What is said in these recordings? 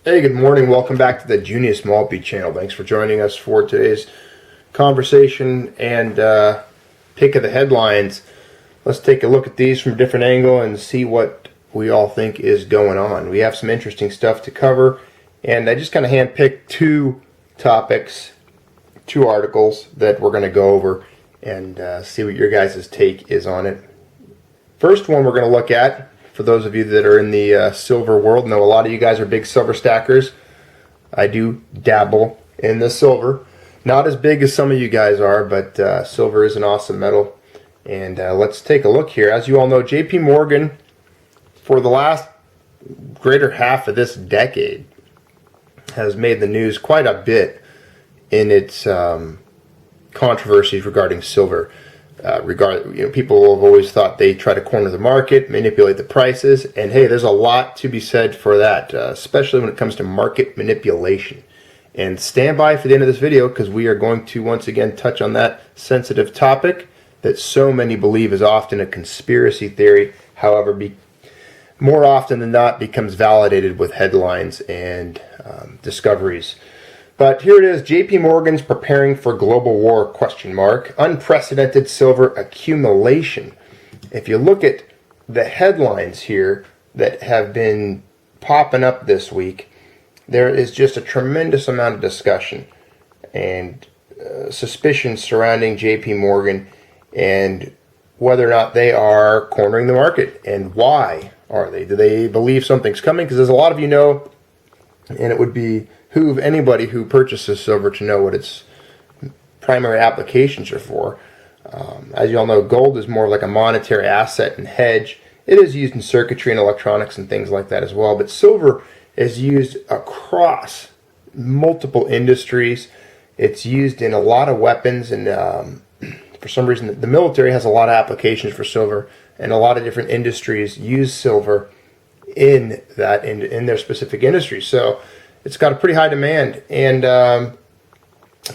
Hey, good morning. Welcome back to the Junius Maltby Channel. Thanks for joining us for today's conversation and pick of the headlines. Let's take a look at these from a different angle and see what we all think is going on. We have some interesting stuff to cover, and I just kind of handpicked two topics, two articles that we're going to go over and see what your guys' take is on it. First one we're going to look at, for those of you that are in the silver world, know a lot of you guys are big silver stackers. I do dabble in the silver. Not as big as some of you guys are, but silver is an awesome metal. And let's take a look here. As you all know, JP Morgan, for the last greater half of this decade, has made the news quite a bit in its controversies regarding silver. People have always thought they try to corner the market, manipulate the prices, and hey, there's a lot to be said for that, especially when it comes to market manipulation. And stand by for the end of this video, because we are going to once again touch on that sensitive topic that so many believe is often a conspiracy theory, however, more often than not becomes validated with headlines and discoveries. But here it is, JP Morgan's preparing for global war, ? Unprecedented silver accumulation. If you look at the headlines here that have been popping up this week, there is just a tremendous amount of discussion and suspicion surrounding JP Morgan and whether or not they are cornering the market, and why are they? Do they believe something's coming? Because as a lot of you know, and it would behoove anybody who purchases silver to know what its primary applications are for. As you all know, gold is more like a monetary asset and hedge. It is used in circuitry and electronics and things like that as well. But silver is used across multiple industries. It's used in a lot of weapons, and for some reason the military has a lot of applications for silver, and a lot of different industries use silver in their specific industry. So it's got a pretty high demand. And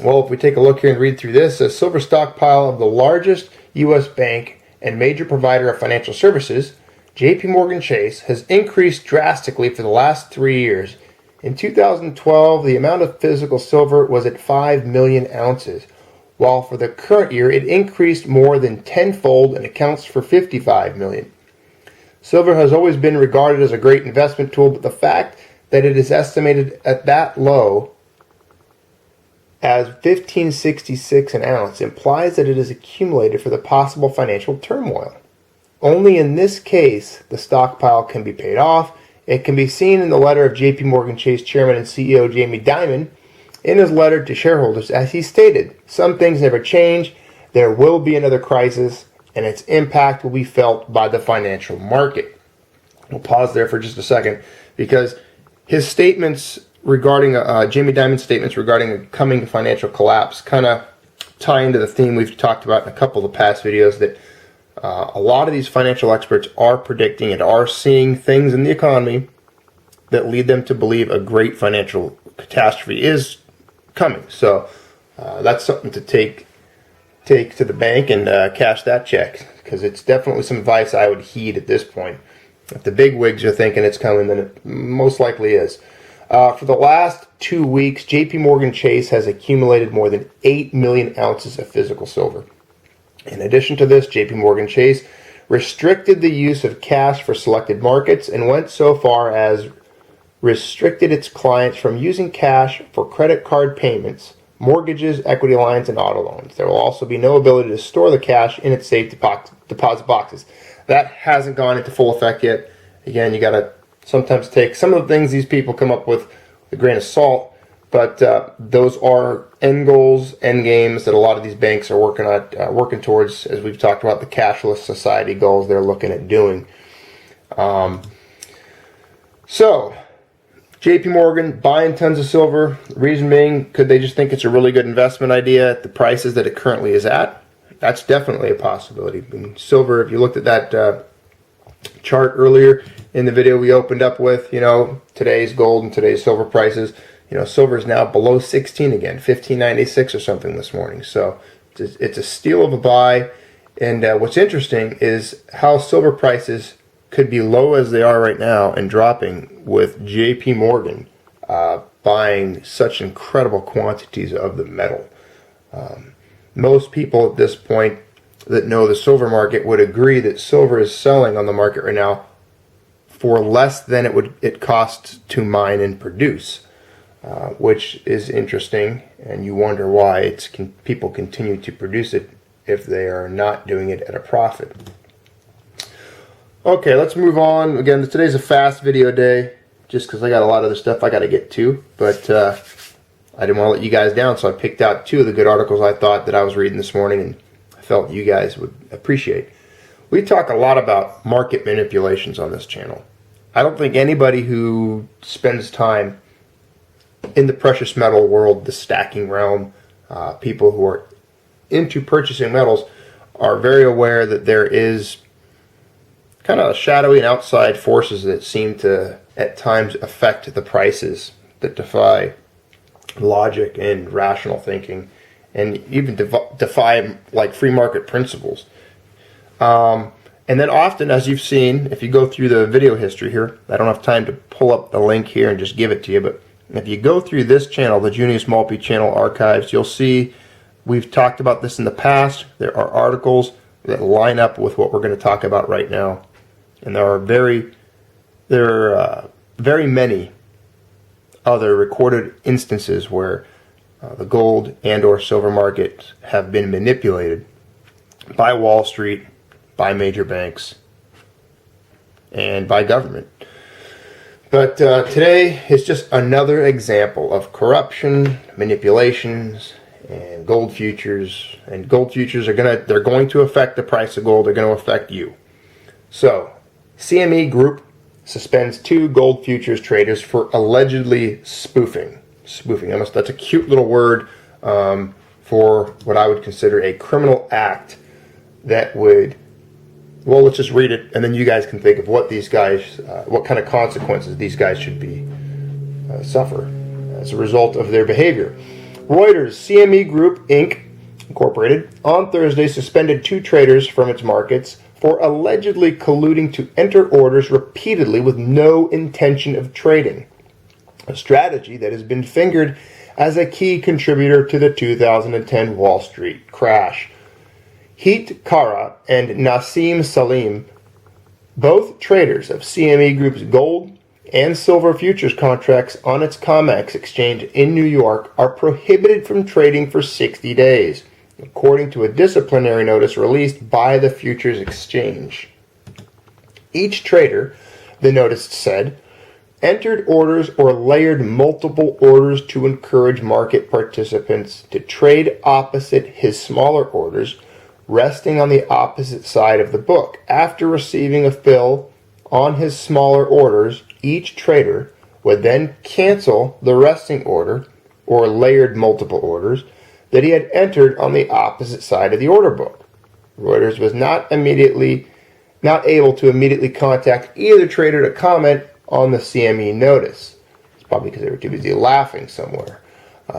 well, if we take a look here and read through this, a silver stockpile of the largest U.S. bank and major provider of financial services, JP Morgan Chase, has increased drastically for the last 3 years. In 2012, the amount of physical silver was at 5 million ounces, while for the current year it increased more than tenfold and accounts for 55 million. Silver has always been regarded as a great investment tool, but the fact that it is estimated at that low as $15.66 an ounce implies that it is accumulated for the possible financial turmoil. Only in this case the stockpile can be paid off. It can be seen in the letter of JP Morgan Chase Chairman and CEO Jamie Dimon in his letter to shareholders, as he stated, "Some things never change. There will be another crisis, and its impact will be felt by the financial market." We'll pause there for just a second, because his statements regarding, Jamie Dimon's statements regarding a coming financial collapse kind of tie into the theme we've talked about in a couple of the past videos, that a lot of these financial experts are predicting and are seeing things in the economy that lead them to believe a great financial catastrophe is coming. So that's something to take to the bank and cash that check, because it's definitely some advice I would heed at this point. If the big wigs are thinking it's coming, then it most likely is. For the last 2 weeks, JP Morgan Chase has accumulated more than 8 million ounces of physical silver. In addition to this, JP Morgan Chase restricted the use of cash for selected markets and went so far as restricted its clients from using cash for credit card payments, mortgages, equity lines, and auto loans. There will also be no ability to store the cash in its safe deposit boxes. That hasn't gone into full effect yet. Again, you got to sometimes take some of the things these people come up with a grain of salt, but those are end goals, end games that a lot of these banks are working towards, as we've talked about, the cashless society goals they're looking at doing. So, JP Morgan buying tons of silver. Reason being, could they just think it's a really good investment idea at the prices that it currently is at? That's definitely a possibility. And silver, if you looked at that chart earlier in the video we opened up with, today's gold and today's silver prices, silver is now below 16 again, 15.96 or something this morning. So it's a steal of a buy. And what's interesting is how silver prices could be low as they are right now and dropping with JP Morgan buying such incredible quantities of the metal. Most people at this point that know the silver market would agree that silver is selling on the market right now for less than it costs to mine and produce, which is interesting, and you wonder why people continue to produce it if they are not doing it at a profit. Okay, let's move on. Again, today's a fast video day, just because I got a lot of other stuff I got to get to, but I didn't want to let you guys down, so I picked out 2 of the good articles I thought that I was reading this morning and I felt you guys would appreciate. We talk a lot about market manipulations on this channel. I don't think anybody who spends time in the precious metal world, the stacking realm, people who are into purchasing metals are very aware that there is kind of shadowy and outside forces that seem to at times affect the prices, that defy logic and rational thinking, and even defy like free market principles. And then often, as you've seen, if you go through the video history here, I don't have time to pull up the link here and just give it to you, but if you go through this channel, the Junius Maltby Channel archives, you'll see we've talked about this in the past. There are articles that line up with what we're going to talk about right now, and there are very many other recorded instances where the gold and or silver markets have been manipulated by Wall Street, by major banks, and by government. But today is just another example of corruption, manipulations, and gold futures. And gold futures they're going to affect the price of gold. They're going to affect you. So, CME Group suspends 2 gold futures traders for allegedly spoofing. Spoofing. That's a cute little word for what I would consider a criminal act that would, well, let's just read it, and then you guys can think of what these guys, what kind of consequences these guys should be suffer as a result of their behavior. Reuters, CME Group Inc. Incorporated, on Thursday suspended 2 traders from its markets for allegedly colluding to enter orders repeatedly with no intention of trading, a strategy that has been fingered as a key contributor to the 2010 Wall Street crash. Heet Kara and Nassim Salim, both traders of CME Group's gold and silver futures contracts on its COMEX exchange in New York, are prohibited from trading for 60 days, according to a disciplinary notice released by the futures exchange. Each trader, the notice said, entered orders or layered multiple orders to encourage market participants to trade opposite his smaller orders, resting on the opposite side of the book. After receiving a fill on his smaller orders, each trader would then cancel the resting order or layered multiple orders that he had entered on the opposite side of the order book. Reuters was not able to immediately contact either trader to comment on the CME notice. It's probably because they were too busy laughing somewhere.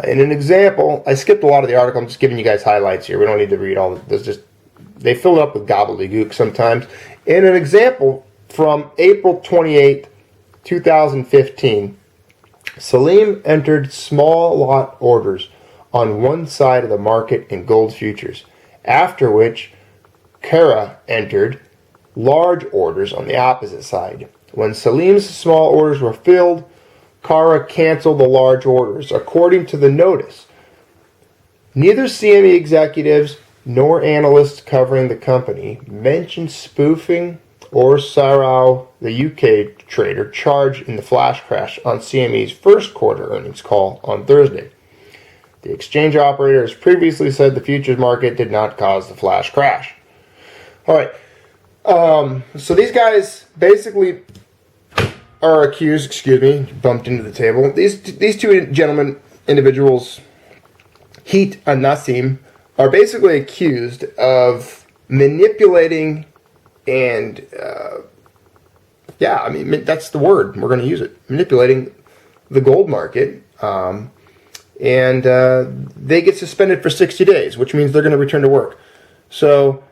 In an example, I skipped a lot of the article. I'm just giving you guys highlights here. We don't need to read all of this. They fill it up with gobbledygook sometimes. In an example from April 28, 2015, Salim entered small lot orders on one side of the market in gold futures, after which Kara entered large orders on the opposite side. When Salim's small orders were filled, Kara canceled the large orders. According to the notice, neither CME executives nor analysts covering the company mentioned spoofing or Sarau, the UK trader charged in the flash crash on CME's first quarter earnings call on Thursday. The exchange operator has previously said the futures market did not cause the flash crash. All right. So these guys basically are accused, bumped into the table. These 2 gentlemen, individuals, Heet and Nassim, are basically accused of manipulating and, that's the word. We're going to use it. Manipulating the gold market. And they get suspended for 60 days, which means they're going to return to work. So,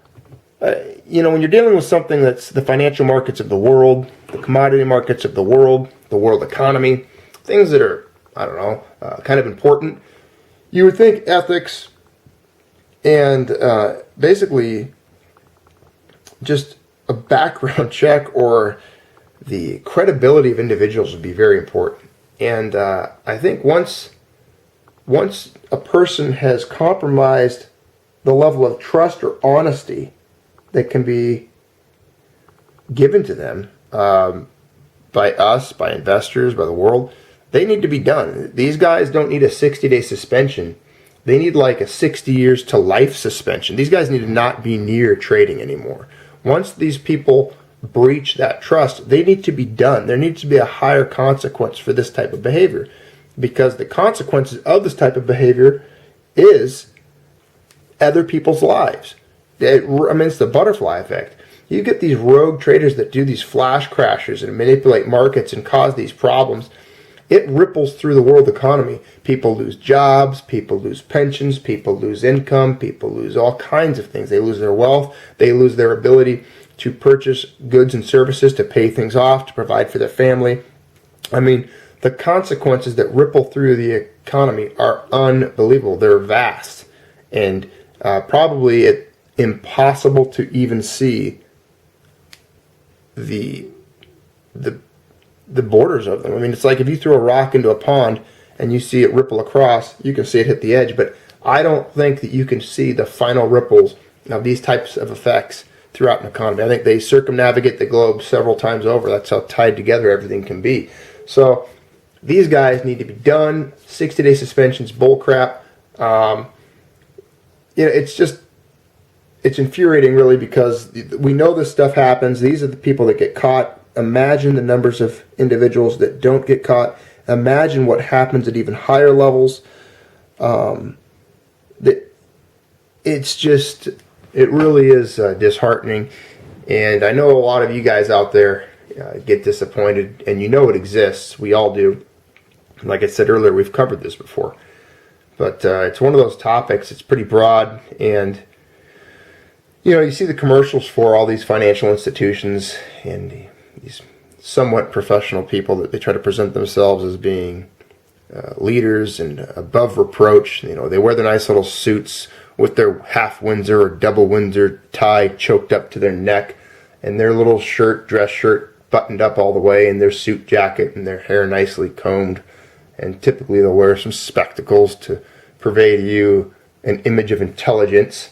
when you're dealing with something that's the financial markets of the world, the commodity markets of the world economy, things that are I don't know, kind of important. You would think ethics and basically just a background check or the credibility of individuals would be very important. And I think once a person has compromised the level of trust or honesty that can be given to them by us, by investors, by the world, they need to be done. These guys don't need a 60-day suspension. They need like a 60 years to life suspension. These guys need to not be near trading anymore. Once these people breach that trust, they need to be done. There needs to be a higher consequence for this type of behavior, because the consequences of this type of behavior is other people's lives. It's the butterfly effect. You get these rogue traders that do these flash crashes and manipulate markets and cause these problems. It ripples through the world economy. People lose jobs, people lose pensions, people lose income, people lose all kinds of things. They lose their wealth, they lose their ability to purchase goods and services, to pay things off, to provide for their family. I mean, the consequences that ripple through the economy are unbelievable. They're vast, and probably impossible to even see the borders of them. I mean, it's like if you throw a rock into a pond and you see it ripple across, you can see it hit the edge, but I don't think that you can see the final ripples of these types of effects throughout an economy. I think they circumnavigate the globe several times over. That's how tied together everything can be. So these guys need to be done. 60-day suspensions, bullcrap. It's infuriating, really, because we know this stuff happens. These are the people that get caught. Imagine the numbers of individuals that don't get caught. Imagine what happens at even higher levels. It really is disheartening. And I know a lot of you guys out there get disappointed, and you know it exists. We all do. Like I said earlier, we've covered this before. But it's one of those topics. It's pretty broad, and you see the commercials for all these financial institutions and these somewhat professional people that they try to present themselves as being leaders and above reproach. They wear their nice little suits with their half Windsor or double Windsor tie choked up to their neck, and their little dress shirt buttoned up all the way, and their suit jacket, and their hair nicely combed. And typically they'll wear some spectacles to purvey to you an image of intelligence.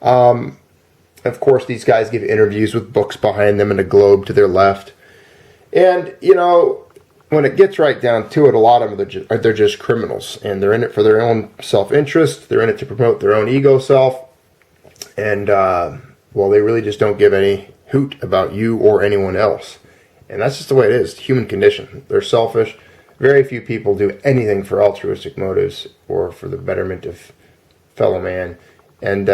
Of course, these guys give interviews with books behind them and a globe to their left. And, when it gets right down to it, a lot of them, they're just criminals. And they're in it for their own self-interest. They're in it to promote their own ego self. And, they really just don't give any hoot about you or anyone else. And that's just the way it is. Human condition. They're selfish. Very few people do anything for altruistic motives or for the betterment of fellow man. And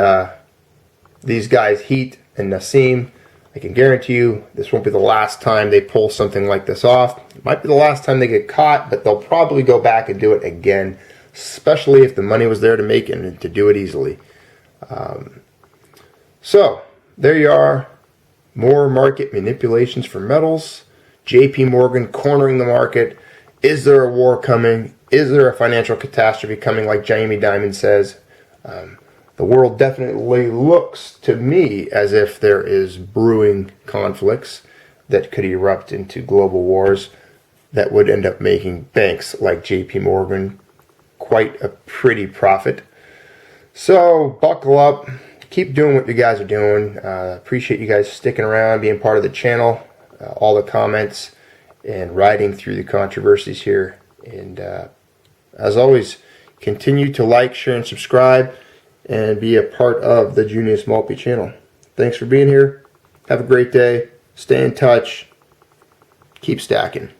these guys, Heat and Nassim, I can guarantee you this won't be the last time they pull something like this off. It might be the last time they get caught, but they'll probably go back and do it again, especially if the money was there to make it and to do it easily. So, there you are. More market manipulations for metals. JP Morgan cornering the market. Is there a war coming? Is there a financial catastrophe coming, like Jamie Dimon says? The world definitely looks to me as if there is brewing conflicts that could erupt into global wars that would end up making banks like JP Morgan quite a pretty profit. So buckle up. Keep doing what you guys are doing. Appreciate you guys sticking around, being part of the channel, all the comments, and riding through the controversies here. And as always, continue to like, share, and subscribe, and be a part of the Junius Maltby Channel. Thanks for being here. Have a great day. Stay in touch. Keep stacking.